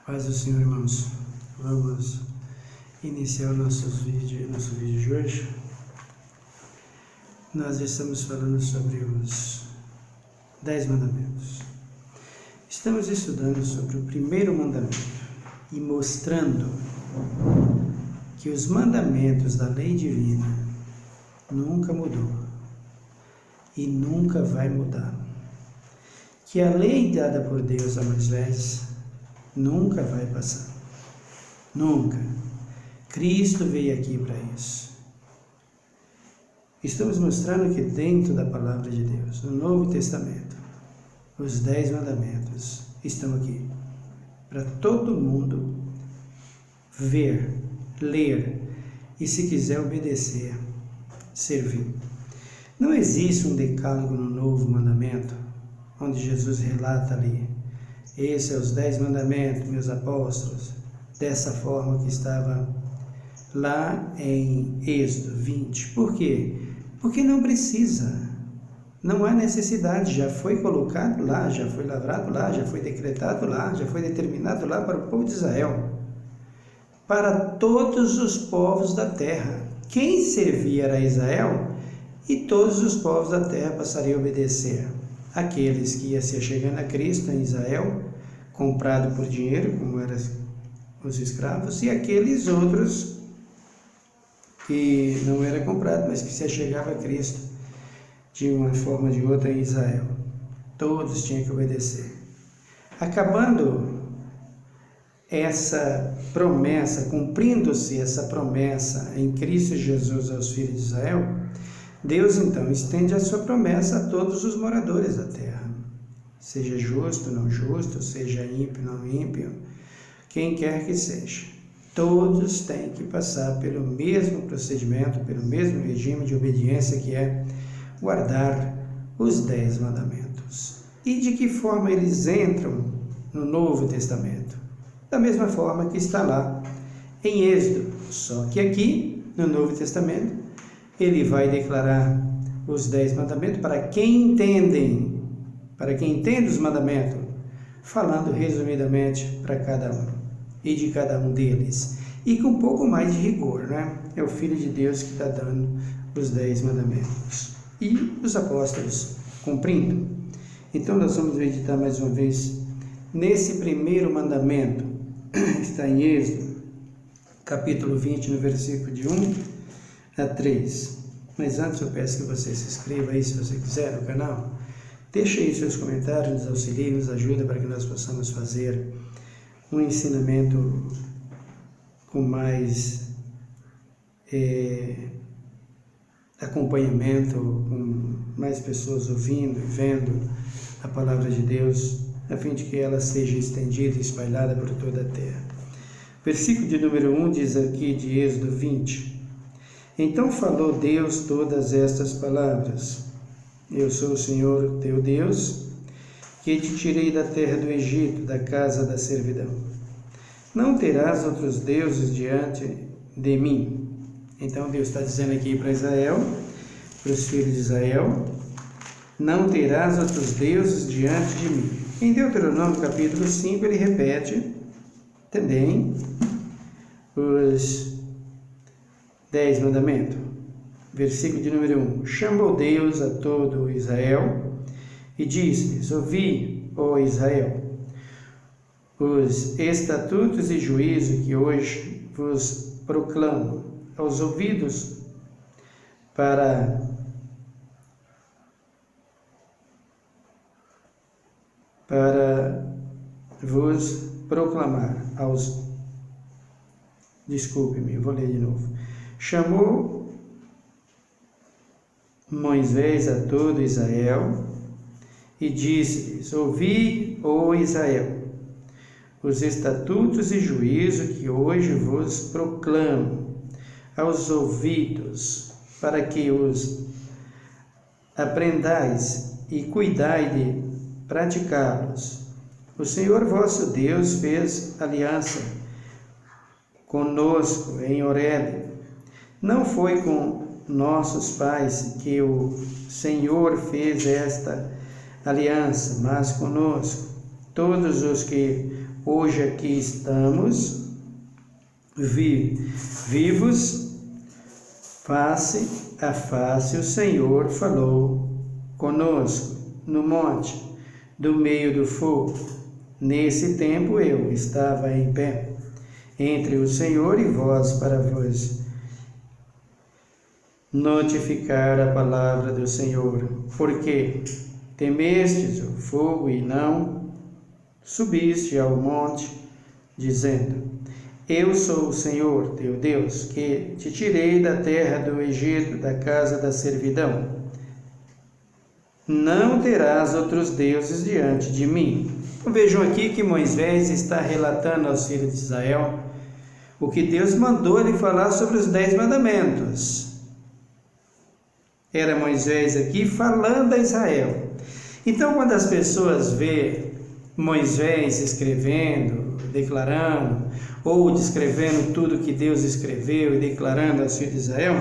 Paz do Senhor, irmãos. Vamos iniciar o nosso vídeo de hoje. Nós estamos falando sobre os 10 mandamentos. Estamos estudando sobre o primeiro mandamento e mostrando que os mandamentos da lei divina nunca mudou e nunca vai mudar. Que a lei dada por Deus a Moisés nunca vai passar. Nunca. Cristo veio aqui para isso. Estamos mostrando que dentro da palavra de Deus, no Novo Testamento, os 10 mandamentos estão aqui para todo mundo ver, ler e, se quiser obedecer, servir. Não existe um decálogo no Novo Mandamento, onde Jesus relata ali: esses são os 10 mandamentos, meus apóstolos, dessa forma que estava lá em Êxodo 20. Por quê? Porque não precisa, não há necessidade, já foi colocado lá, já foi lavrado lá, já foi decretado lá, já foi determinado lá para o povo de Israel, para todos os povos da terra. Quem servia era Israel, e todos os povos da terra passariam a obedecer. Aqueles que iam se chegando a Cristo em Israel, comprado por dinheiro, como eram os escravos, e aqueles outros que não era comprado, mas que se chegava a Cristo de uma forma ou de outra em Israel. Todos tinham que obedecer. Acabando essa promessa, cumprindo-se essa promessa em Cristo Jesus aos filhos de Israel, Deus então estende a sua promessa a todos os moradores da terra, seja justo, não justo, seja ímpio, não ímpio, quem quer que seja. Todos têm que passar pelo mesmo procedimento, pelo mesmo regime de obediência, que é guardar os 10 mandamentos. E de que forma eles entram no Novo Testamento? Da mesma forma que está lá em Êxodo, só que aqui no Novo Testamento ele vai declarar os 10 mandamentos para quem entende os mandamentos, falando resumidamente para cada um e de cada um deles, e com um pouco mais de rigor, né? É o Filho de Deus que está dando os 10 mandamentos e os apóstolos cumprindo. Então nós vamos meditar mais uma vez nesse primeiro mandamento. Está em Êxodo, capítulo 20, no versículo de 1 a 3. Mas antes eu peço que você se inscreva aí, se você quiser, no canal. Deixe aí seus comentários, nos auxilie, nos ajuda para que nós possamos fazer um ensinamento com mais acompanhamento, com mais pessoas ouvindo e vendo a palavra de Deus, a fim de que ela seja estendida e espalhada por toda a terra. Versículo de número 1 diz aqui de Êxodo 20: Então falou Deus todas estas palavras: Eu sou o Senhor teu Deus, que te tirei da terra do Egito, da casa da servidão. Não terás outros deuses diante de mim. Então Deus está dizendo aqui para Israel, para os filhos de Israel: não terás outros deuses diante de mim. Em Deuteronômio capítulo 5 ele repete também os 10 mandamentos. Versículo de número 1: Chamou Deus a todo Israel e disse-lhes: Ouvi, ó Israel, os estatutos e juízo que hoje vos proclamo aos ouvidos para vos proclamar aos... Desculpe-me, eu vou ler de novo. Chamou Moisés a todo Israel e disse-lhes: Ouvi, ó Israel, os estatutos e juízo que hoje vos proclamo aos ouvidos, para que os aprendais e cuidai de praticá-los. O Senhor vosso Deus fez aliança conosco em Horebe. Não foi com nossos pais que o Senhor fez esta aliança, mas conosco. Todos os que hoje aqui estamos vivos, face a face. O Senhor falou conosco no monte, do meio do fogo. Nesse tempo eu estava em pé entre o Senhor e vós, para vos notificar a palavra do Senhor. Porque temestes o fogo e não subiste ao monte, dizendo: Eu sou o Senhor teu Deus, que te tirei da terra do Egito, da casa da servidão. Não terás outros deuses diante de mim. Vejam aqui que Moisés está relatando aos filhos de Israel o que Deus mandou ele falar sobre os 10 mandamentos. Era Moisés aqui falando a Israel. Então, quando as pessoas vê Moisés escrevendo, declarando, ou descrevendo tudo que Deus escreveu e declarando aos filhos de Israel,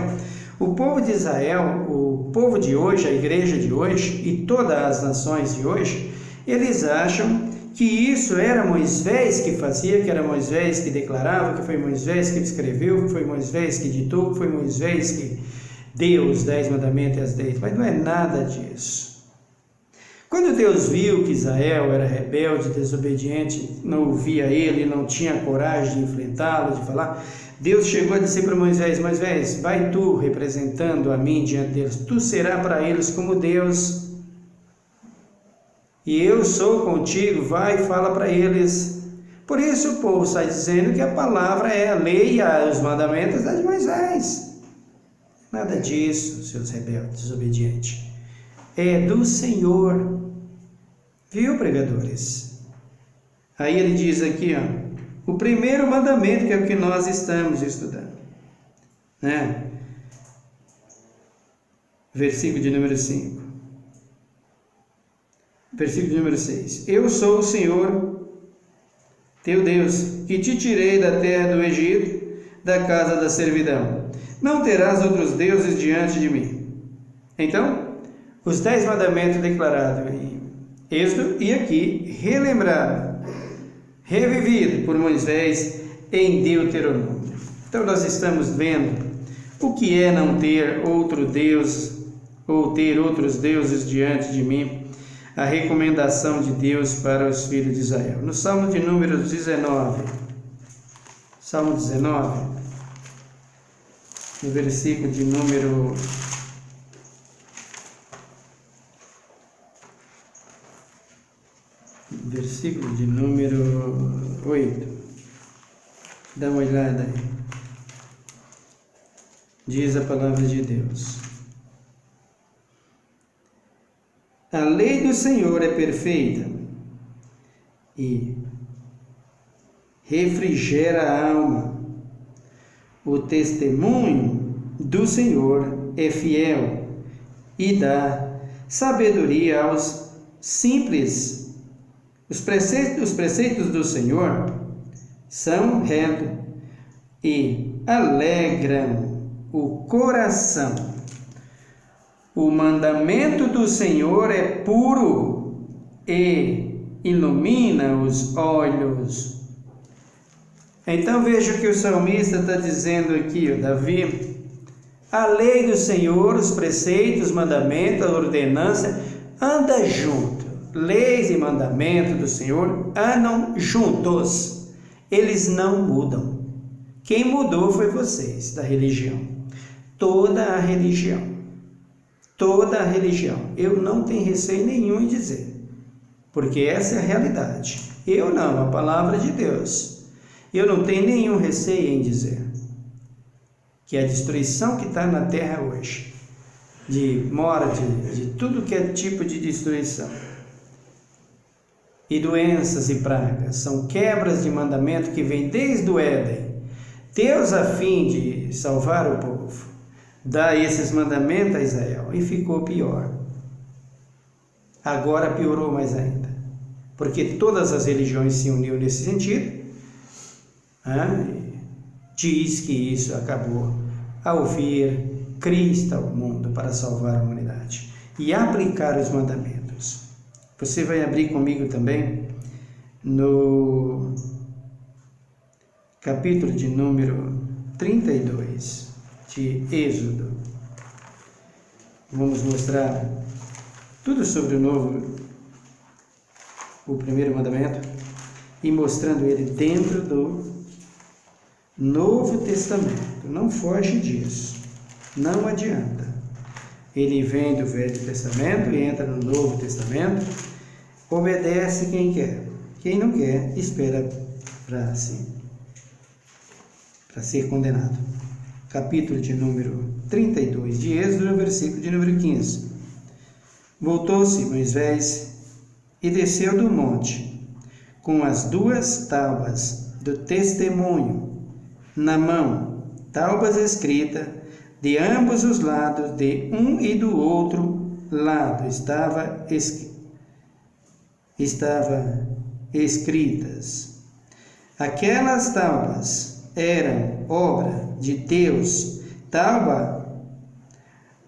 o povo de Israel, o povo de hoje, a igreja de hoje e todas as nações de hoje, eles acham que isso era Moisés que fazia, que era Moisés que declarava, que foi Moisés que escreveu, que foi Moisés que ditou, que foi Moisés que deu os 10 mandamentos e as 10, mas não é nada disso. Quando Deus viu que Israel era rebelde, desobediente, não ouvia ele, não tinha coragem de enfrentá-lo, de falar, Deus chegou a dizer para Moisés: Moisés, vai tu representando a mim diante deles, tu serás para eles como Deus, e eu sou contigo, vai e fala para eles. Por isso o povo está dizendo que a palavra é a lei e os mandamentos de Moisés. Nada disso, seus rebeldes, desobedientes. É do Senhor. Viu, pregadores? Aí ele diz aqui, ó, o primeiro mandamento, que é o que nós estamos estudando, né? Versículo de número 5. Versículo de número 6. Eu sou o Senhor, teu Deus, que te tirei da terra do Egito, da casa da servidão. Não terás outros deuses diante de mim. Então, os 10 mandamentos declarados em Êxodo e aqui relembrado, revivido por Moisés em Deuteronômio. Então nós estamos vendo o que é não ter outro Deus ou ter outros deuses diante de mim, a recomendação de Deus para os filhos de Israel. No Salmo de número 19, Salmo 19, no versículo de número 8. Dá uma olhada aí. Diz a palavra de Deus: a lei do Senhor é perfeita e refrigera a alma. O testemunho do Senhor é fiel e dá sabedoria aos simples. Os preceitos do Senhor são retos e alegram o coração. O mandamento do Senhor é puro e ilumina os olhos. Então veja o que o salmista está dizendo aqui, Davi. A lei do Senhor, os preceitos, os mandamentos, a ordenança, anda junto. Leis e mandamentos do Senhor andam juntos. Eles não mudam. Quem mudou foi vocês, da religião. Toda a religião. Toda a religião. Eu não tenho receio nenhum em dizer, porque essa é a realidade. Eu não, a palavra de Deus. Eu não tenho nenhum receio em dizer que a destruição que está na terra hoje, de morte, de tudo que é tipo de destruição, e doenças e pragas, são quebras de mandamento que vêm desde o Éden. Deus, a fim de salvar o povo, dá esses mandamentos a Israel e ficou pior. Agora piorou mais ainda, porque todas as religiões se uniram nesse sentido. Diz que isso acabou ao vir Cristo ao mundo para salvar a humanidade e aplicar os mandamentos. Você vai abrir comigo também no capítulo de número 32 de Êxodo. Vamos mostrar tudo sobre o primeiro mandamento, e mostrando ele dentro do Novo Testamento. Não foge disso, não adianta. Ele vem do Velho Testamento e entra no Novo Testamento, obedece quem quer. Quem não quer, espera para ser condenado. Capítulo de número 32 de Êxodo, versículo de número 15. Voltou-se Moisés e desceu do monte, com as 2 tábuas do testemunho na mão, tábuas escritas de ambos os lados, de um e do outro lado estava escritas. Aquelas tábuas eram obra de Deus.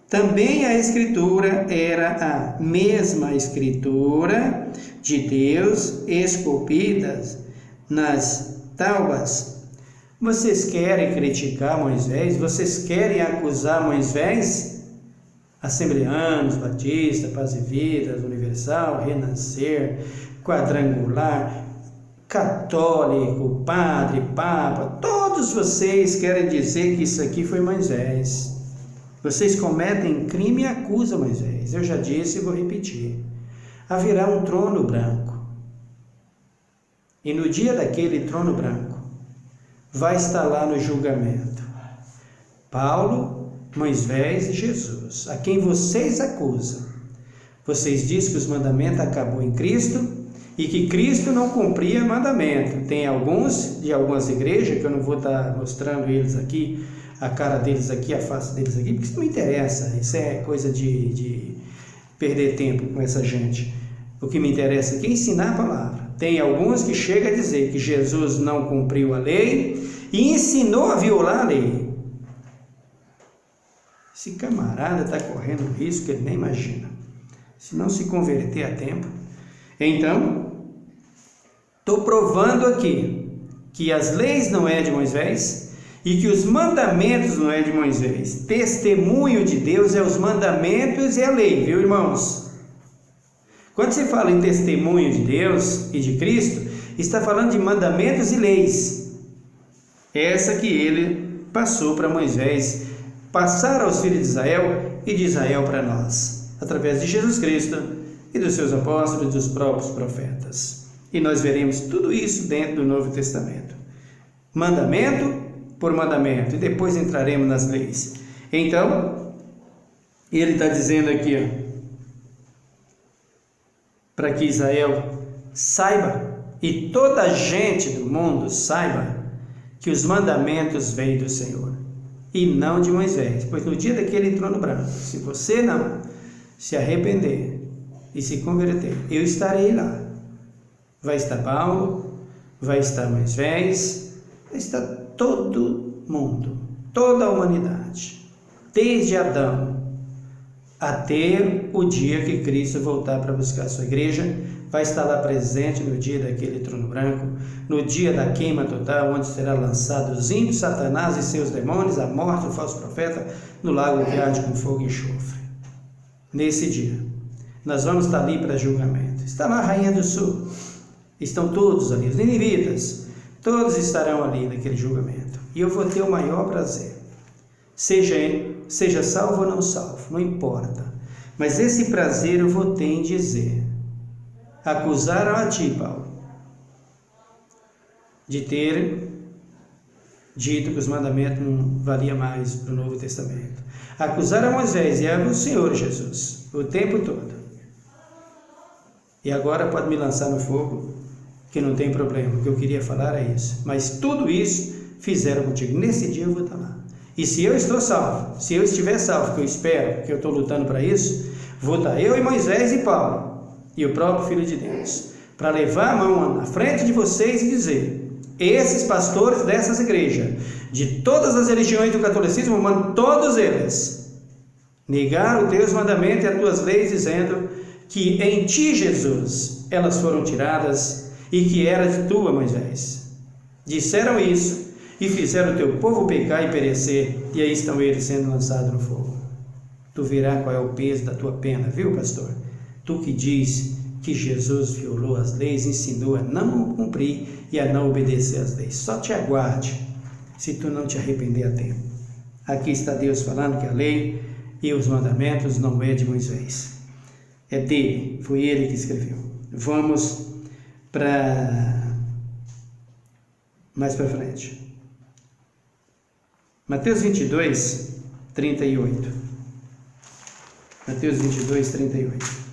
Também a escritura era a mesma escritura de Deus, esculpidas nas tábuas. Vocês querem criticar Moisés? Vocês querem acusar Moisés? Assembleanos, Batista, Paz e Vida, Universal, Renascer, Quadrangular, Católico, Padre, Papa, todos vocês querem dizer que isso aqui foi Moisés. Vocês cometem crime e acusam Moisés. Eu já disse e vou repetir. Haverá um trono branco. E no dia daquele trono branco, vai estar lá no julgamento Paulo, Moisés e Jesus, a quem vocês acusam. Vocês dizem que os mandamentos acabou em Cristo e que Cristo não cumpria mandamento. Tem alguns de algumas igrejas, que eu não vou estar mostrando eles aqui, a cara deles aqui, a face deles aqui, porque isso não me interessa, isso é coisa de perder tempo com essa gente. O que me interessa aqui é ensinar a palavra. Tem alguns que chegam a dizer que Jesus não cumpriu a lei e ensinou a violar a lei. Esse camarada está correndo um risco que ele nem imagina, se não se converter a tempo. Então, estou provando aqui que as leis não é de Moisés e que os mandamentos não é de Moisés. Testemunho de Deus é os mandamentos e a lei, viu, irmãos? Quando se fala em testemunho de Deus e de Cristo, está falando de mandamentos e leis. Essa que ele passou para Moisés, passar aos filhos de Israel e de Israel para nós, através de Jesus Cristo e dos seus apóstolos e dos próprios profetas. E nós veremos tudo isso dentro do Novo Testamento. Mandamento por mandamento, e depois entraremos nas leis. Então, ele está dizendo aqui, para que Israel saiba, e toda a gente do mundo saiba, que os mandamentos vêm do Senhor, e não de Moisés, pois no dia daquele trono branco, se você não se arrepender e se converter, eu estarei lá. Vai estar Paulo, vai estar Moisés, vai estar todo mundo, toda a humanidade, desde Adão até o dia que Cristo voltar para buscar a sua igreja, vai estar lá presente no dia daquele trono branco, no dia da queima total, onde será lançado os ímpios, Satanás e seus demônios, a morte do falso profeta, no lago que arde com fogo e enxofre. Nesse dia, nós vamos estar ali para julgamento. Está lá a Rainha do Sul, estão todos ali, os ninivitas, todos estarão ali naquele julgamento. E eu vou ter o maior prazer, seja salvo ou não salvo, não importa. Mas esse prazer eu vou ter em dizer: acusaram a ti, Paulo, de ter dito que os mandamentos não valiam mais para o Novo Testamento. Acusaram a Moisés e ao Senhor Jesus o tempo todo. E agora pode me lançar no fogo, que não tem problema. O que eu queria falar é isso. Mas tudo isso fizeram contigo. Nesse dia eu vou estar lá. E se eu estou salvo, se eu estiver salvo, que eu espero, que eu estou lutando para isso, vou estar eu e Moisés e Paulo, e o próprio Filho de Deus, para levar a mão na frente de vocês e dizer: esses pastores dessas igrejas, de todas as religiões do catolicismo, mando todos eles negar os teus mandamentos e as tuas leis, dizendo que em ti, Jesus, elas foram tiradas e que era tua, Moisés. Disseram isso e fizeram o teu povo pecar e perecer, e aí estão eles sendo lançados no fogo. Tu verás qual é o peso da tua pena, viu, pastor? Tu que diz que Jesus violou as leis, ensinou a não cumprir e a não obedecer às leis. Só te aguarde, se tu não te arrepender a tempo. Aqui está Deus falando que a lei e os mandamentos não é de Moisés. É dele, foi ele que escreveu. Vamos mais para frente. Mateus 22, 38. Mateus 22, 38.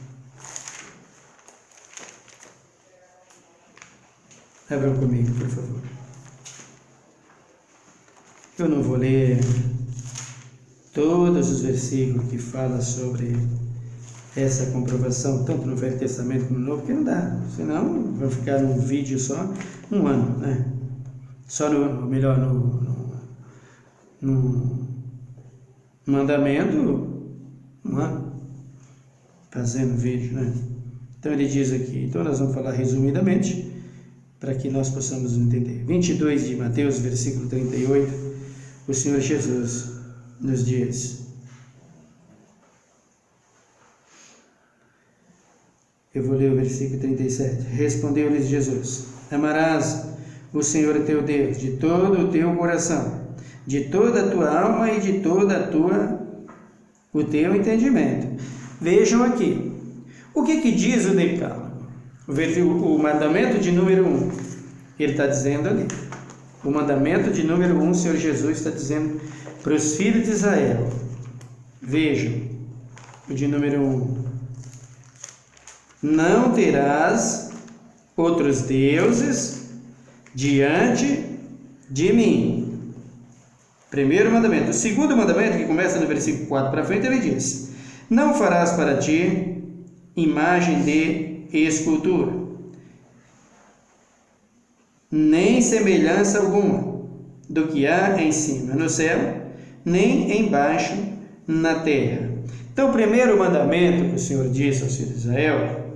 Abram comigo, por favor. Eu não vou ler todos os versículos que falam sobre essa comprovação, tanto no Velho Testamento como no Novo, porque não dá, senão vai ficar num vídeo só um ano, né? Só no mandamento, um ano, fazendo vídeo, né? Então ele diz aqui, então nós vamos falar resumidamente, para que nós possamos entender. 22 de Mateus, versículo 38, o Senhor Jesus nos diz: eu vou ler o versículo 37. Respondeu-lhes Jesus: amarás o Senhor teu Deus de todo o teu coração, de toda a tua alma e de toda o teu entendimento. Vejam aqui, o que diz o Decálogo? O mandamento de número 1, ele está dizendo ali, o mandamento de número 1, o Senhor Jesus está dizendo para os filhos de Israel, vejam, o de número 1, não terás outros deuses diante de mim. Primeiro mandamento. O segundo mandamento, que começa no versículo 4 para frente, ele diz: não farás para ti imagem de escultura, nem semelhança alguma do que há em cima no céu, nem embaixo na terra. Então, o primeiro mandamento que o Senhor disse aos filhos de Israel: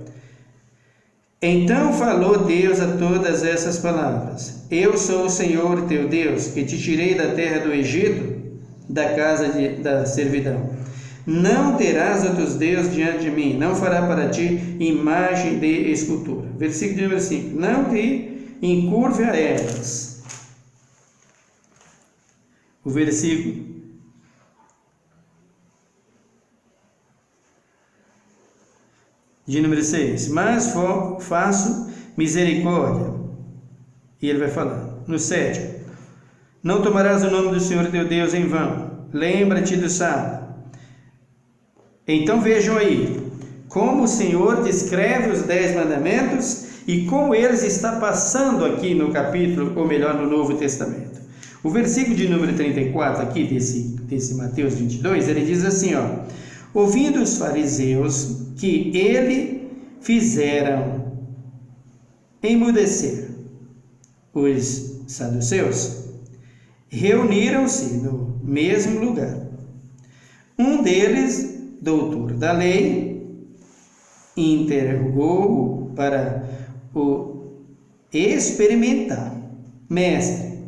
então falou Deus a todas essas palavras: eu sou o Senhor teu Deus, que te tirei da terra do Egito, da casa da servidão. Não terás outros deuses diante de mim, não fará para ti imagem de escultura. Versículo número 5. Não te encurve a elas. O versículo de número 6. Mas faço misericórdia. E ele vai falar. No 7. Não tomarás o nome do Senhor teu Deus em vão. Lembra-te do sábado. Então vejam aí, como o Senhor descreve os 10 mandamentos e como eles está passando aqui no capítulo, ou melhor, no Novo Testamento. O versículo de número 34 aqui desse Mateus 22, ele diz assim, ó: ouvindo os fariseus que ele fizeram emudecer os saduceus, reuniram-se no mesmo lugar. Um deles, doutor da lei, interrogou-o para o experimentar: mestre,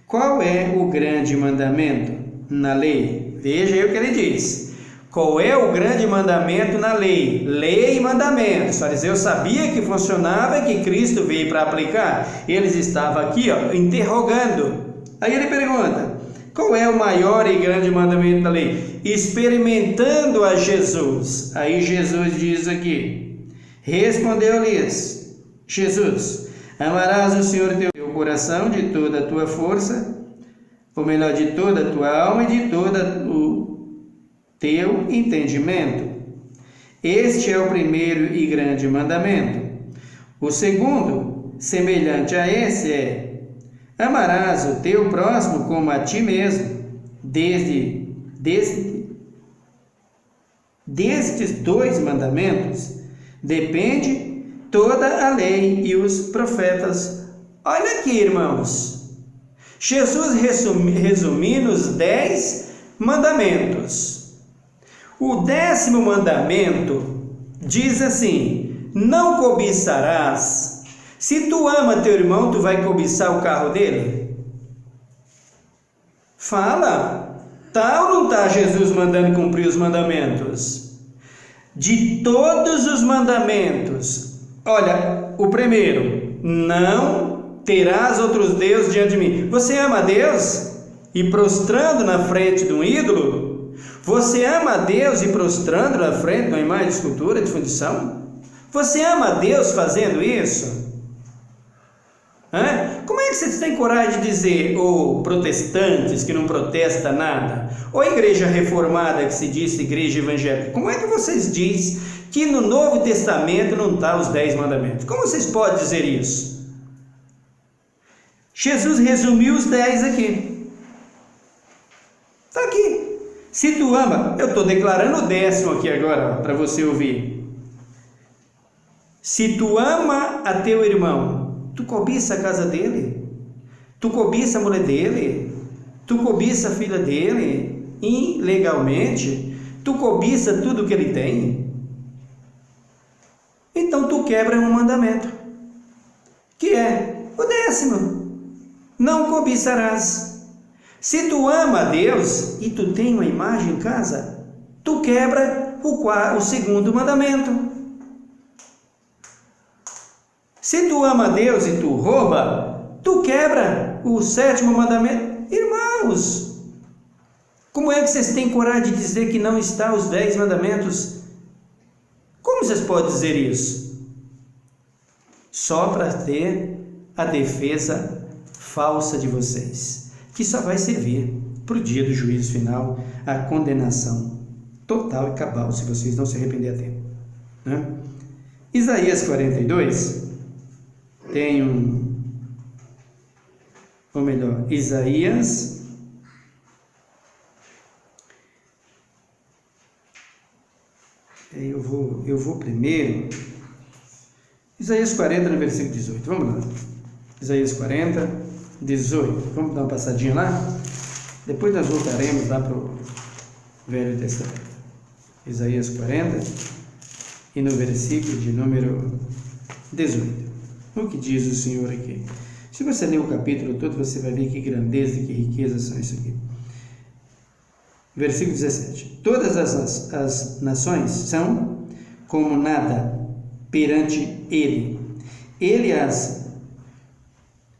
qual é o grande mandamento na lei? Veja aí o que ele diz. Qual é o grande mandamento na lei? Lei e mandamento. Os fariseus sabiam que funcionava e que Cristo veio para aplicar. Eles estavam aqui, ó, interrogando. Aí ele pergunta: qual é o maior e grande mandamento da lei? Experimentando a Jesus. Aí Jesus diz aqui: respondeu-lhes Jesus: amarás o Senhor teu coração de toda a tua força, ou melhor, de toda a tua alma e de todo o teu entendimento. Este é o primeiro e grande mandamento. O segundo, semelhante a esse, é: amarás o teu próximo como a ti mesmo. Destes 2 mandamentos depende toda a lei e os profetas. Olha aqui, irmãos, Jesus resumindo os 10 mandamentos. O 10º mandamento diz assim: não cobiçarás Se tu ama teu irmão, tu vai cobiçar o carro dele? Fala. Tá ou não tá Jesus mandando cumprir os mandamentos? De todos os mandamentos, olha, o primeiro, não terás outros deuses diante de mim. Você ama a Deus e prostrando na frente de um ídolo? Você ama a Deus e prostrando na frente de uma imagem de escultura, de fundição? Você ama a Deus fazendo isso? Como é que vocês têm coragem de dizer, ou protestantes que não protestam nada, ou igreja reformada que se diz igreja evangélica, como é que vocês dizem que no Novo Testamento não está os 10 mandamentos? Como vocês podem dizer isso? Jesus resumiu os 10 aqui. Está aqui. Se tu ama, eu estou declarando o 10º aqui agora, para você ouvir. Se tu ama a teu irmão, tu cobiça a casa dele, tu cobiça a mulher dele, tu cobiça a filha dele, ilegalmente, tu cobiça tudo que ele tem, então tu quebra um mandamento, que é o 10º, não cobiçarás. Se tu ama a Deus e tu tem uma imagem em casa, tu quebra o 2º mandamento. Se tu ama a Deus e tu rouba, tu quebra o 7º mandamento. Irmãos, como é que vocês têm coragem de dizer que não está os 10 mandamentos? Como vocês podem dizer isso? Só para ter a defesa falsa de vocês, que só vai servir para o dia do juízo final, a condenação total e cabal, se vocês não se arrepender a tempo, né? Isaías 42 tem ou melhor, Isaías eu vou primeiro, Isaías 40 no versículo 18, vamos lá, Isaías 40, 18, vamos dar uma passadinha lá, depois nós voltaremos lá para o Velho Testamento, Isaías 40 e no versículo de número 18, o que diz o Senhor aqui? Se você ler o capítulo todo, você vai ver que grandeza e que riqueza são isso aqui. Versículo 17. Todas as nações são como nada perante ele. Ele as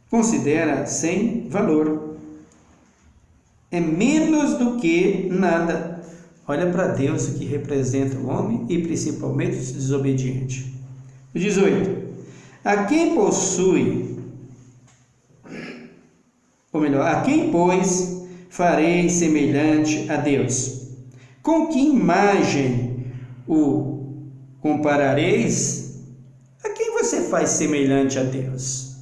considera sem valor. É menos do que nada. Olha para Deus o que representa o homem e principalmente o desobediente. 18. A quem possui, ou melhor, a quem, pois, farei semelhante a Deus? Com que imagem o comparareis? A quem você faz semelhante a Deus?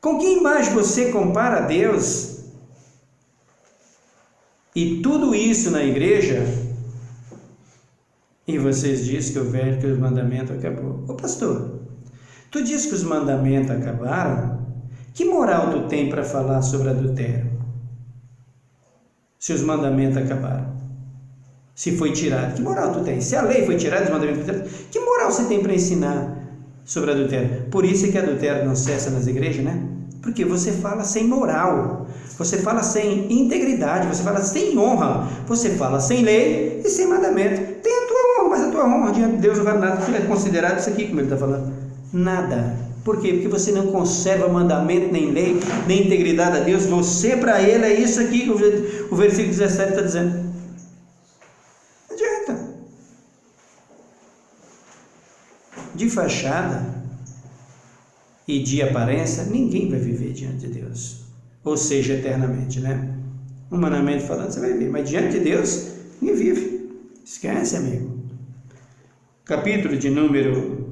Com que imagem você compara a Deus? E tudo isso na igreja, e vocês dizem que o mandamento acabou. Ô pastor, tu diz que os mandamentos acabaram? Que moral tu tem para falar sobre adultério? Se os mandamentos acabaram, se foi tirado, que moral tu tem? Se a lei foi tirada, os mandamentos foram tirados, que moral você tem para ensinar sobre adultério? Por isso é que adultério não cessa nas igrejas, né? Porque você fala sem moral, você fala sem integridade, você fala sem honra, você fala sem lei e sem mandamento. Tem a tua honra, mas a tua honra diante de Deus não vale nada, porque é considerado isso aqui, como ele está falando. Nada. Por quê? Porque você não conserva mandamento, nem lei, nem integridade a Deus. Você, para ele, é isso aqui que o versículo 17 está dizendo. Não adianta. De fachada e de aparência, ninguém vai viver diante de Deus. Ou seja, eternamente, né? Humanamente falando, você vai viver, mas diante de Deus, ninguém vive. Esquece, amigo. Capítulo de número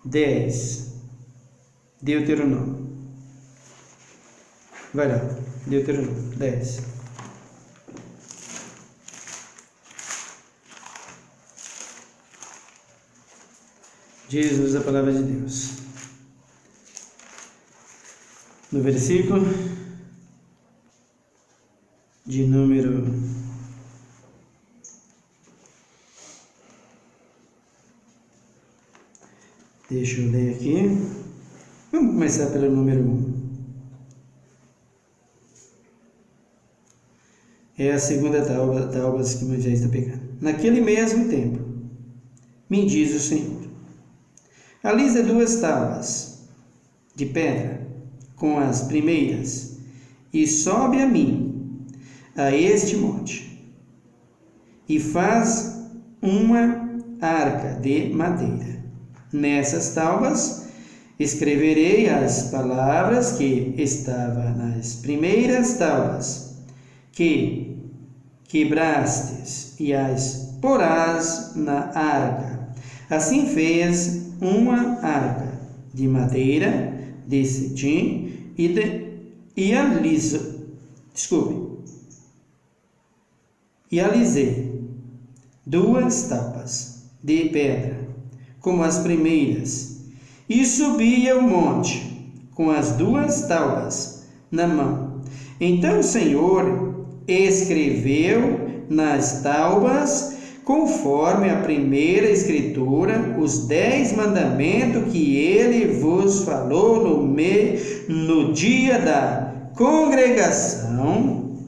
10, Deuteronômio. Vai lá, Deuteronômio 10. Diz-nos a palavra de Deus. No versículo de número 1. Deixa eu ler aqui. Vamos começar pelo número 1. É a segunda tábua que Moisés está pegando. Naquele mesmo tempo, me diz o Senhor: alisa 2 tábuas de pedra com as primeiras, e sobe a mim, a este monte, e faz uma arca de madeira. Nessas tábuas escreverei as palavras que estavam nas primeiras tábuas que quebrastes, e as porás na arca. Assim fez uma arca de madeira de cetim e alisei 2 tábuas de pedra como as primeiras, e subi ao monte com as 2 tábuas na mão. Então o Senhor escreveu nas tábuas, conforme a primeira escritura, os 10 mandamentos que ele vos falou no dia da congregação,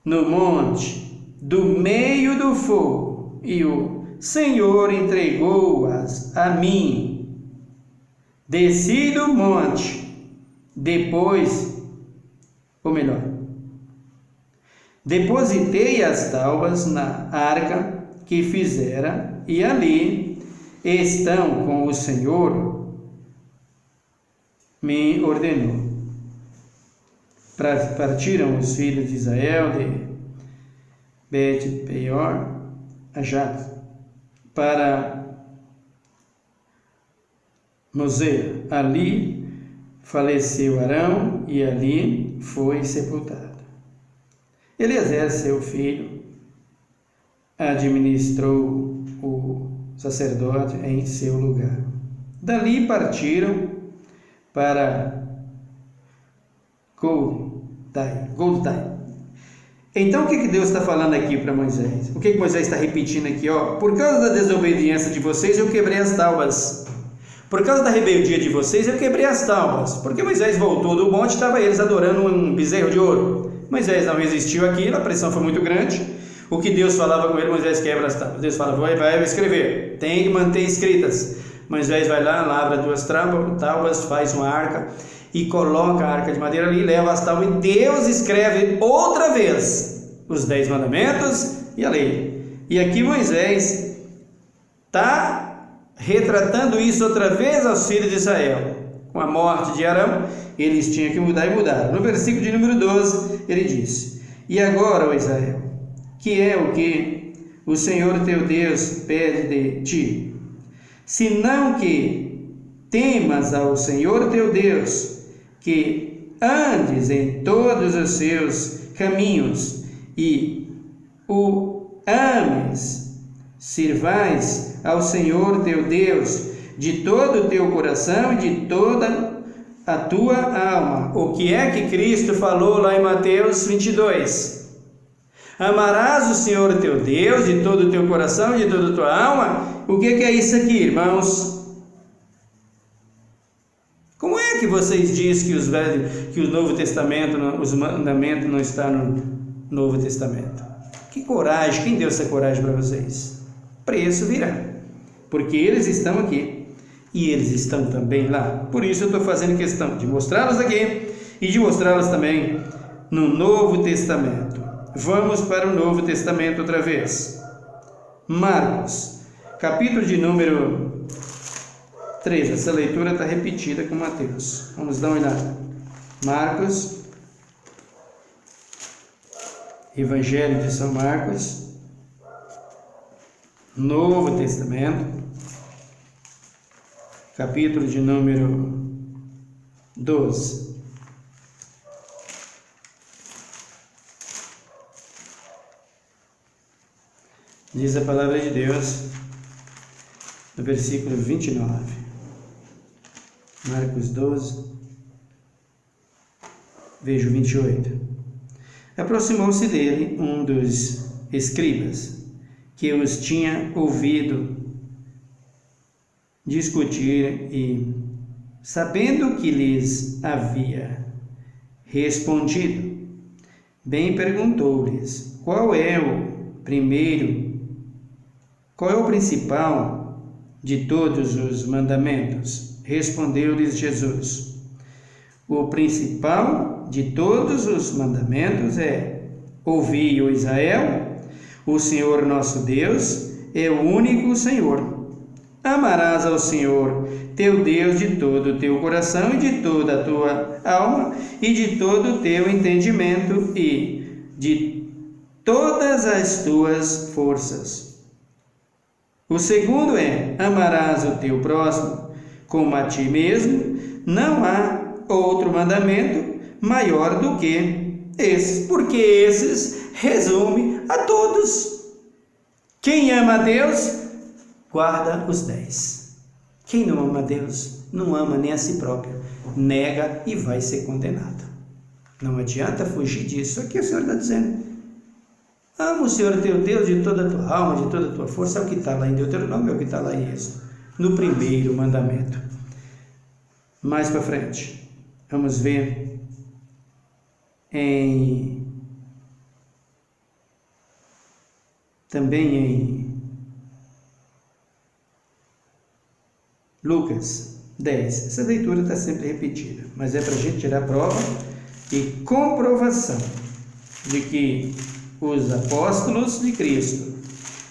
no monte, do meio do fogo, e o Senhor entregou-as a mim. Desci do monte, depositei as tábuas na arca que fizera, e ali estão com o Senhor me ordenou. Partiram os filhos de Israel de Bet-peor a Jade para Mosera. Ali faleceu Arão e ali foi sepultado. Eliezer, seu filho, administrou o sacerdote em seu lugar. Dali partiram para Goldai. Então o que Deus está falando aqui para Moisés? O que Moisés está repetindo aqui? Por causa da desobediência de vocês, eu quebrei as tábuas. Por causa da rebeldia de vocês, eu quebrei as tábuas. Porque Moisés voltou do monte, estava eles adorando um bezerro de ouro. Moisés não resistiu àquilo, a pressão foi muito grande. O que Deus falava com ele, Moisés quebra as tábuas. Deus fala, vai escrever, tem que manter escritas. Moisés vai lá, lavra 2 tábuas, faz uma arca e coloca a arca de madeira ali, leva as tábuas, e Deus escreve outra vez os 10 mandamentos e a lei. E aqui Moisés está retratando isso outra vez aos filhos de Israel. Com a morte de Arão, eles tinham que mudar e mudaram. No versículo de número 12, ele diz: e agora, ó Israel, que é o que o Senhor teu Deus pede de ti, senão que temas ao Senhor teu Deus, que andes em todos os seus caminhos e o ames, sirvais ao Senhor teu Deus de todo o teu coração e de toda a tua alma. O que é que Cristo falou lá em Mateus 22? Amarás o Senhor teu Deus de todo o teu coração e de toda a tua alma. O que é isso aqui, irmãos? Como é que vocês dizem que o Novo Testamento, os mandamentos não estão no Novo Testamento? Que coragem, quem deu essa coragem para vocês? Preço virá, porque eles estão aqui e eles estão também lá. Por isso eu estou fazendo questão de mostrá-los aqui e de mostrá-los também no Novo Testamento. Vamos para o Novo Testamento outra vez. Marcos, capítulo de número 3, essa leitura está repetida com Mateus. Vamos dar uma olhada. Marcos, Evangelho de São Marcos, Novo Testamento, capítulo de número 12. Diz a palavra de Deus no versículo 29. Marcos 12, veja o 28. Aproximou-se dele um dos escribas, que os tinha ouvido discutir e, sabendo o que lhes havia respondido, bem perguntou-lhes: qual é o principal de todos os mandamentos? Respondeu-lhes Jesus: o principal de todos os mandamentos é: ouvi, ó Israel, o Senhor nosso Deus é o único Senhor. Amarás ao Senhor teu Deus de todo o teu coração e de toda a tua alma e de todo o teu entendimento e de todas as tuas forças. O segundo é: amarás o teu próximo como a ti mesmo. Não há outro mandamento maior do que esses, porque esses resume a todos. Quem ama a Deus, guarda os 10. Quem não ama a Deus, não ama nem a si próprio, nega e vai ser condenado. Não adianta fugir disso. Aqui o Senhor está dizendo: ama o Senhor teu Deus de toda a tua alma, de toda a tua força. É o que está lá em Deuteronômio, é o que está lá em Êxodo, no primeiro mandamento. Mais para frente, vamos ver também em Lucas 10. Essa leitura está sempre repetida, mas é para a gente tirar prova e comprovação de que os apóstolos de Cristo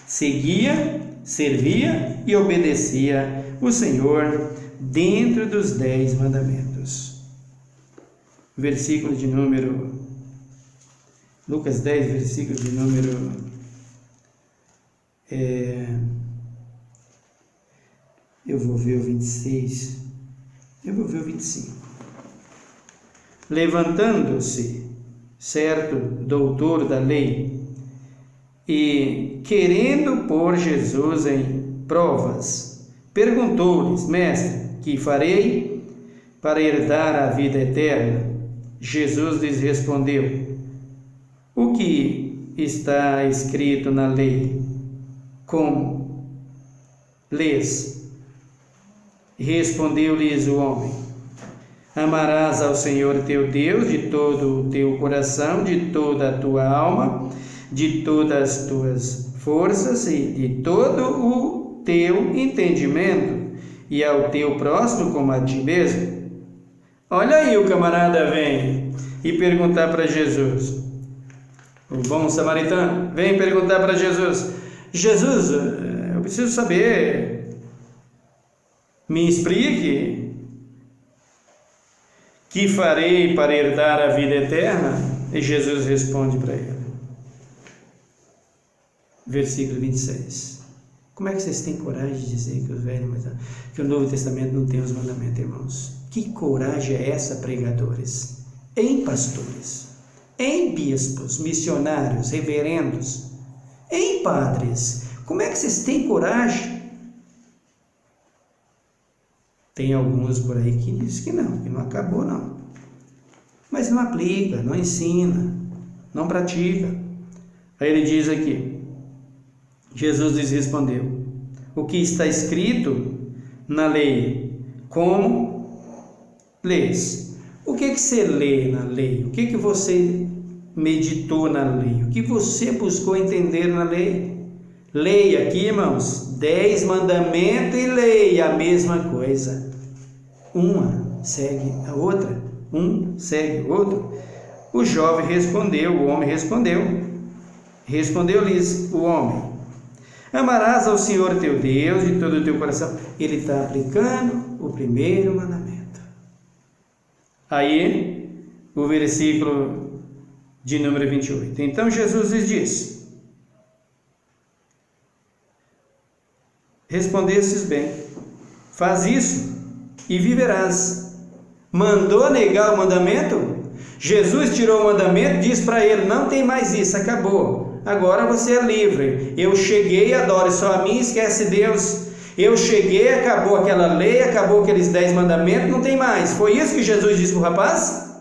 seguia, servia e obedecia o Senhor dentro dos 10 mandamentos. Versículo de número Lucas 10, versículo de número eu vou ver o 26, eu vou ver o 25. Levantando-se certo doutor da lei e querendo pôr Jesus em provas, perguntou-lhes: mestre, que farei para herdar a vida eterna? Jesus lhes respondeu: o que está escrito na lei? Como lês? Respondeu-lhes o homem: amarás ao Senhor teu Deus de todo o teu coração, de toda a tua alma, de todas as tuas forças e de todo o teu entendimento, e ao teu próximo como a ti mesmo. Olha aí, o camarada vem e perguntar para Jesus, o bom samaritano vem perguntar para Jesus: Jesus, eu preciso saber, me explique, que farei para herdar a vida eterna? E Jesus responde para ele, versículo 26. Como é que vocês têm coragem de dizer que o Novo Testamento não tem os mandamentos, irmãos? Que coragem é essa, pregadores? Em pastores, em bispos, missionários, reverendos, em padres, como é que vocês têm coragem? Tem alguns por aí que dizem que não acabou não. Mas não aplica, não ensina, não pratica. Aí ele diz aqui, Jesus lhes respondeu: o que está escrito na lei, como lês? O que você lê na lei? O que você meditou na lei? O que você buscou entender na lei? Leia aqui, irmãos, 10 mandamentos e leia a mesma coisa. Uma segue a outra, um segue o outro. O jovem respondeu, o homem respondeu-lhes o homem: amarás ao Senhor teu Deus de todo o teu coração. Ele está aplicando o primeiro mandamento. Aí, o versículo de número 28. Então Jesus lhes disse: respondestes bem, faz isso e viverás. Mandou negar o mandamento? Jesus tirou o mandamento, diz para ele: não tem mais isso, acabou, agora você é livre. Eu cheguei, adore só a mim, esquece Deus. Eu cheguei, acabou aquela lei, acabou aqueles 10 mandamentos, não tem mais. Foi isso que Jesus disse para o rapaz?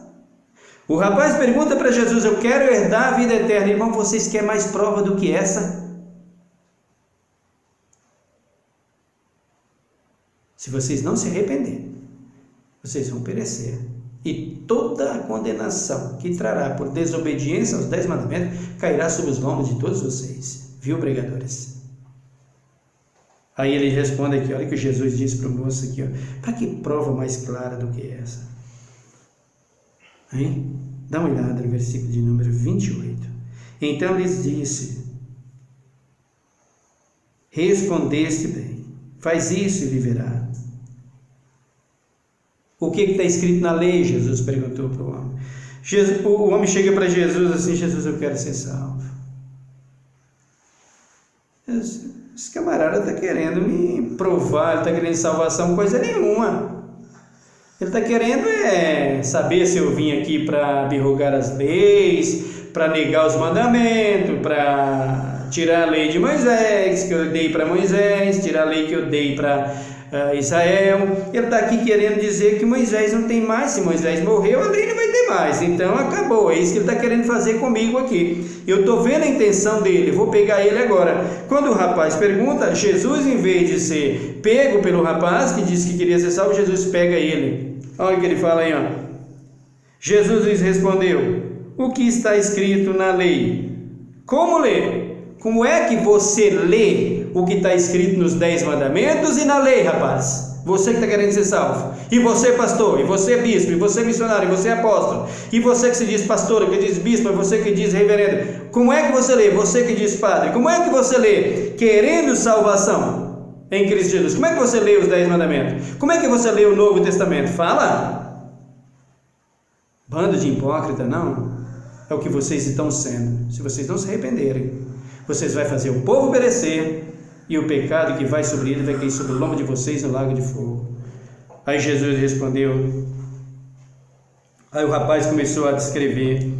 O rapaz pergunta para Jesus: eu quero herdar a vida eterna. Irmão, vocês querem mais prova do que essa? Se vocês não se arrependerem, vocês vão perecer. E toda a condenação que trará por desobediência aos 10 mandamentos cairá sobre os lombos de todos vocês. Viu, pregadores? Aí ele responde aqui, olha o que Jesus disse para o moço aqui, para que prova mais clara do que essa? Hein? Dá uma olhada no versículo de número 28. Então lhes disse: respondeste bem, faz isso e viverá. O que está escrito na lei? Jesus perguntou para o homem. O homem chega para Jesus assim: Jesus, eu quero ser salvo. Esse camarada está querendo me provar, ele está querendo salvação, coisa nenhuma. Ele está querendo saber se eu vim aqui para derrogar as leis, para negar os mandamentos, para tirar a lei de Moisés, que eu dei para Moisés, tirar a lei que eu dei para Israel. Ele está aqui querendo dizer que Moisés não tem mais. Se Moisés morreu, a lei não vai ter mais. Então acabou. É isso que ele está querendo fazer comigo aqui. Eu estou vendo a intenção dele. Vou pegar ele agora. Quando o rapaz pergunta, Jesus, em vez de ser pego pelo rapaz que disse que queria ser salvo, Jesus pega ele. Olha o que ele fala aí, ó. Jesus lhes respondeu: o que está escrito na lei? Como ler? Como é que você lê o que está escrito nos 10 mandamentos e na lei, rapaz? Você que está querendo ser salvo. E você, pastor, e você, bispo, e você, missionário, e você, apóstolo, e você que se diz pastor, que diz bispo, e você que diz reverendo. Como é que você lê? Você que diz padre. Como é que você lê? Querendo salvação em Cristo Jesus. Como é que você lê os 10 mandamentos? Como é que você lê o Novo Testamento? Fala! Bando de hipócrita, não? É o que vocês estão sendo. Se vocês não se arrependerem, vocês vão fazer o povo perecer, e o pecado que vai sobre ele vai cair sobre o lombo de vocês no lago de fogo. Aí Jesus respondeu. Aí o rapaz começou a descrever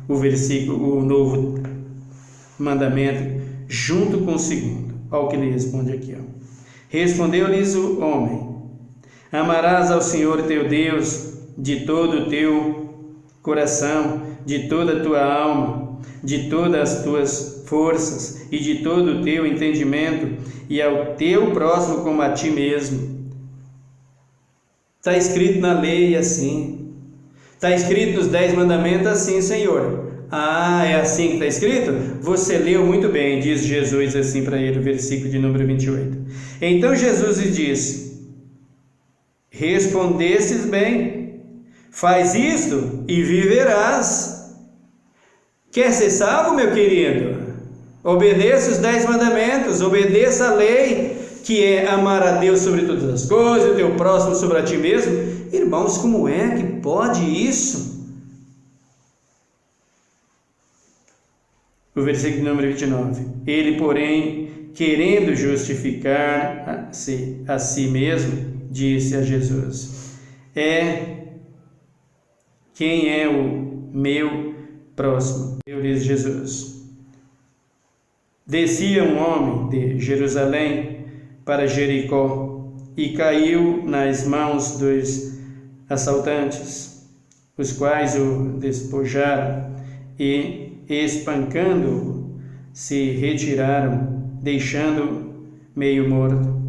o versículo, o novo mandamento, junto com o segundo. Olha o que ele responde aqui. Respondeu-lhes o homem: amarás ao Senhor teu Deus de todo o teu coração, de toda a tua alma, de todas as tuas forças e de todo o teu entendimento, e ao teu próximo como a ti mesmo. Está escrito na lei assim. Está escrito nos 10 mandamentos assim, Senhor. Ah, é assim que está escrito? Você leu muito bem, diz Jesus assim para ele, o versículo de número 28. Então Jesus lhe disse: respondestes bem, faz isto e viverás. Quer ser salvo, meu querido? Obedeça os 10 mandamentos, obedeça a lei, que é amar a Deus sobre todas as coisas, o teu próximo sobre a ti mesmo. Irmãos, como é que pode isso? O versículo número 29. Ele, porém, querendo justificar a si mesmo, disse a Jesus: quem é o meu próximo? Eu disse Jesus: descia um homem de Jerusalém para Jericó e caiu nas mãos dos assaltantes, os quais o despojaram e, espancando-o, se retiraram, deixando-o meio morto.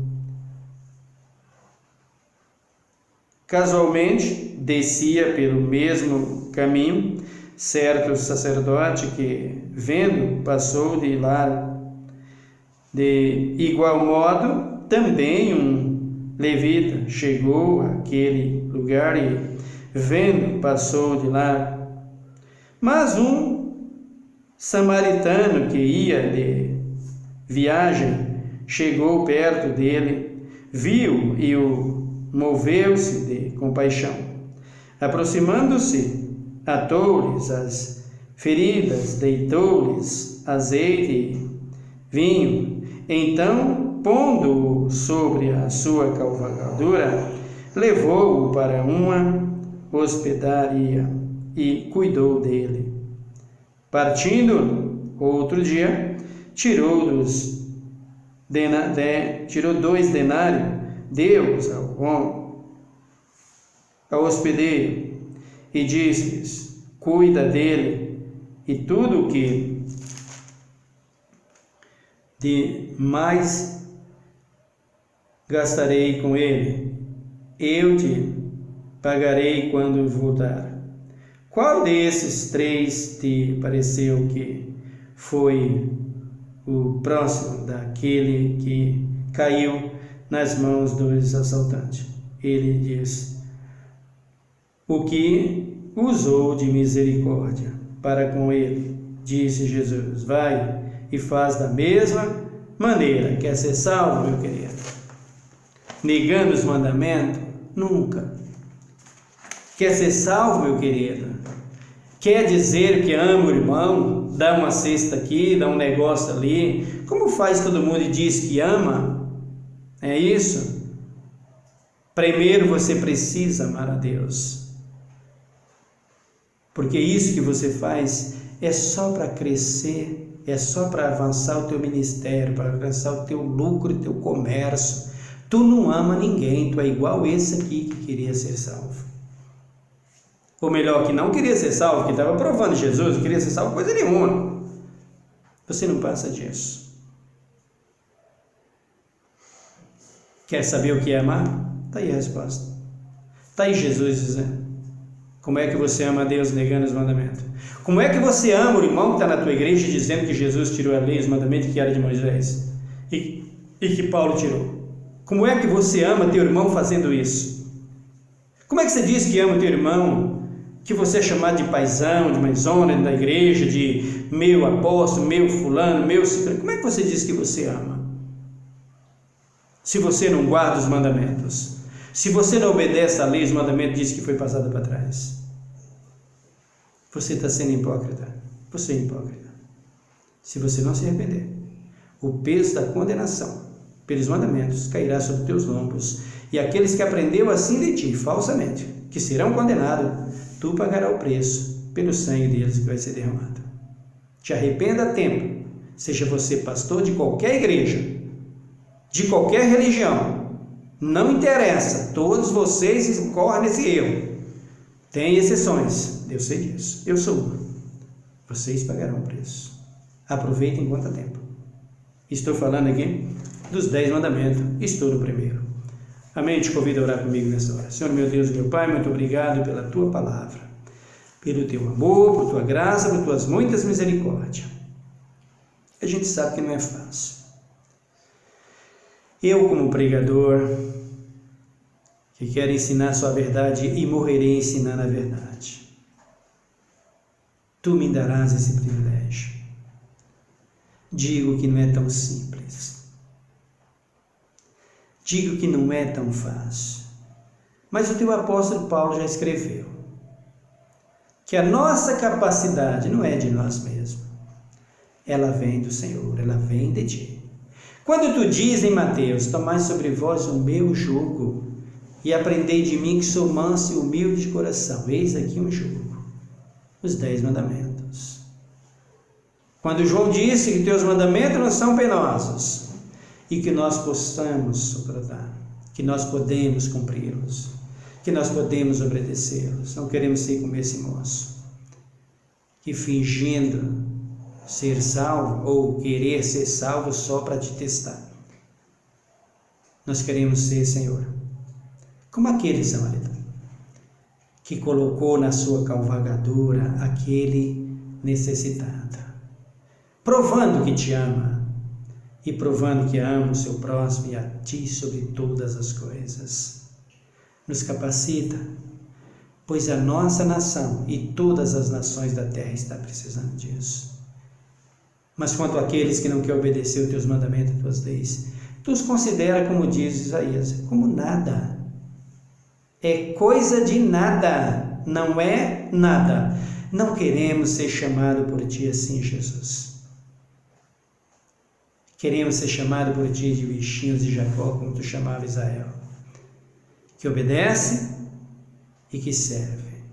Casualmente, descia pelo mesmo caminho certo sacerdote que, vendo, passou de largo. De igual modo, também um levita chegou àquele lugar e, vendo, passou de largo. Mas um samaritano que ia de viagem chegou perto dele, viu e o moveu-se de compaixão. Aproximando-se, atou-lhes as feridas, deitou-lhes azeite e vinho. Então, pondo-o sobre a sua cavalgadura, levou-o para uma hospedaria e cuidou dele. Partindo outro dia, tirou 2 denários, deu-os ao hospedeiro e disse-lhes: cuida dele e tudo o que de mais gastarei com ele, eu te pagarei quando voltar. Qual desses 3 te pareceu que foi o próximo daquele que caiu nas mãos dos assaltantes? Ele diz: o que usou de misericórdia para com ele. Disse Jesus: vai e faz da mesma maneira. Quer ser salvo, meu querido? Negando os mandamentos? Nunca. Quer ser salvo, meu querido? Quer dizer que ama o irmão? Dá uma cesta aqui, dá um negócio ali. Como faz todo mundo e diz que ama? É isso? Primeiro você precisa amar a Deus. Porque isso que você faz é só para crescer, é só para avançar o teu ministério, para alcançar o teu lucro, o teu comércio. Tu não ama ninguém, tu é igual esse aqui que queria ser salvo. Ou melhor, que não queria ser salvo, que estava provando Jesus, não queria ser salvo coisa nenhuma. Você não passa disso. Quer saber o que é amar? Está aí a resposta. Está aí Jesus dizendo. Como é que você ama a Deus negando os mandamentos? Como é que você ama o irmão que está na tua igreja dizendo que Jesus tirou a lei e os mandamentos que era de Moisés? E que Paulo tirou? Como é que você ama teu irmão fazendo isso? Como é que você diz que ama teu irmão, que você é chamado de paizão, de mãezona da igreja, de meu apóstolo, meu fulano, meu ciclano? Como é que você diz que você ama? Se você não guarda os mandamentos, se você não obedece à lei, os mandamentos diz que foi passado para trás. Você está sendo hipócrita. Você é hipócrita. Se você não se arrepender, o peso da condenação pelos mandamentos cairá sobre teus lombos, e aqueles que aprendeu assim de ti, falsamente, que serão condenados, tu pagarás o preço pelo sangue deles que vai ser derramado. Te arrependa a tempo, seja você pastor de qualquer igreja, de qualquer religião, não interessa, todos vocês incorrem nesse erro. Tem exceções, eu sei disso, eu sou um. Vocês pagarão o preço. Aproveitem enquanto há tempo. Estou falando aqui dos 10 mandamentos, estou no primeiro. Amém? Te convido a orar comigo nessa hora. Senhor, meu Deus, meu Pai, muito obrigado pela Tua palavra, pelo Teu amor, por Tua graça, por Tuas muitas misericórdias. A gente sabe que não é fácil. Eu, como pregador, que quero ensinar Sua verdade e morrerei ensinando a verdade, Tu me darás esse privilégio. Digo que não é tão simples. Digo que não é tão fácil. Mas o teu apóstolo Paulo já escreveu que a nossa capacidade não é de nós mesmos. Ela vem do Senhor, ela vem de ti. Quando tu diz em Mateus: tomai sobre vós o meu jugo e aprendei de mim que sou manso e humilde de coração. Eis aqui um jugo. Os 10 mandamentos. Quando João disse que teus mandamentos não são penosos e que nós possamos suportar, que nós podemos cumpri-los, que nós podemos obedecê-los. Não queremos ser como esse moço que, fingindo ser salvo ou querer ser salvo só para te testar, nós queremos ser, Senhor, como aquele samaritano que colocou na sua cavalgadura aquele necessitado, provando que te ama e provando que ama o seu próximo e a ti sobre todas as coisas. Nos capacita, pois a nossa nação e todas as nações da terra estão precisando disso. Mas quanto àqueles que não querem obedecer os teus mandamentos e tuas leis, tu os considera, como diz Isaías, como nada. É coisa de nada, não é nada. Não queremos ser chamados por ti assim, Jesus. Queremos ser chamados por ti de bichinhos de Jacó, como tu chamava Israel, que obedece e que serve.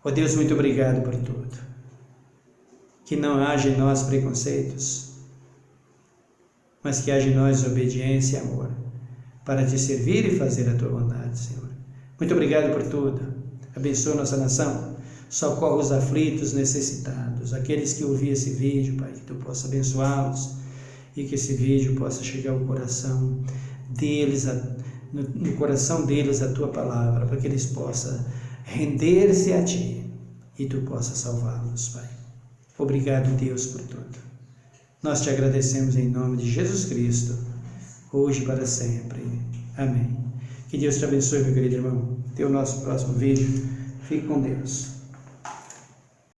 Ó Deus, muito obrigado por tudo. Que não haja em nós preconceitos, mas que haja em nós obediência e amor, para te servir e fazer a tua vontade, Senhor. Muito obrigado por tudo. Abençoa nossa nação, socorre os aflitos, necessitados, aqueles que ouviram esse vídeo, Pai, que Tu possa abençoá-los e que esse vídeo possa chegar ao coração deles, no coração deles a Tua palavra, para que eles possam render-se a Ti e Tu possa salvá-los, Pai. Obrigado, Deus, por tudo. Nós Te agradecemos em nome de Jesus Cristo, hoje e para sempre. Amém. Que Deus te abençoe, meu querido irmão. Até o nosso próximo vídeo. Fique com Deus.